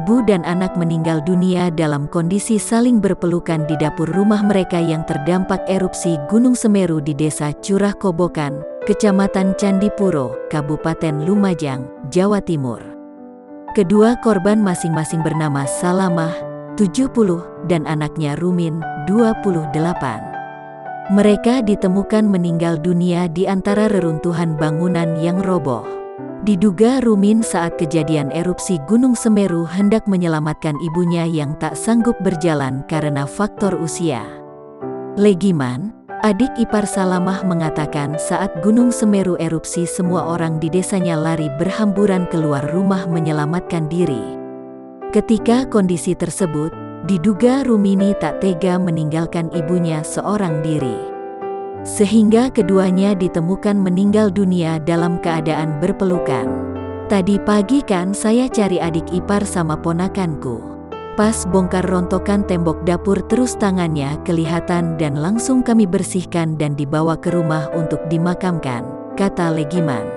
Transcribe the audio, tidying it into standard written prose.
Ibu dan anak meninggal dunia dalam kondisi saling berpelukan di dapur rumah mereka yang terdampak erupsi Gunung Semeru di Desa Curah Kobokan, Kecamatan Candipuro, Kabupaten Lumajang, Jawa Timur. Kedua korban masing-masing bernama Salamah, 70, dan anaknya Rumin, 28. Mereka ditemukan meninggal dunia di antara reruntuhan bangunan yang roboh. Diduga Rumin saat kejadian erupsi Gunung Semeru hendak menyelamatkan ibunya yang tak sanggup berjalan karena faktor usia. Legiman, adik ipar Salamah, mengatakan saat Gunung Semeru erupsi semua orang di desanya lari berhamburan keluar rumah menyelamatkan diri. Ketika kondisi tersebut, diduga Rumini tak tega meninggalkan ibunya seorang diri. Sehingga keduanya ditemukan meninggal dunia dalam keadaan berpelukan. Tadi pagi kan saya cari adik ipar sama ponakanku. Pas bongkar rontokan tembok dapur terus tangannya kelihatan dan langsung kami bersihkan dan dibawa ke rumah untuk dimakamkan, kata Legiman.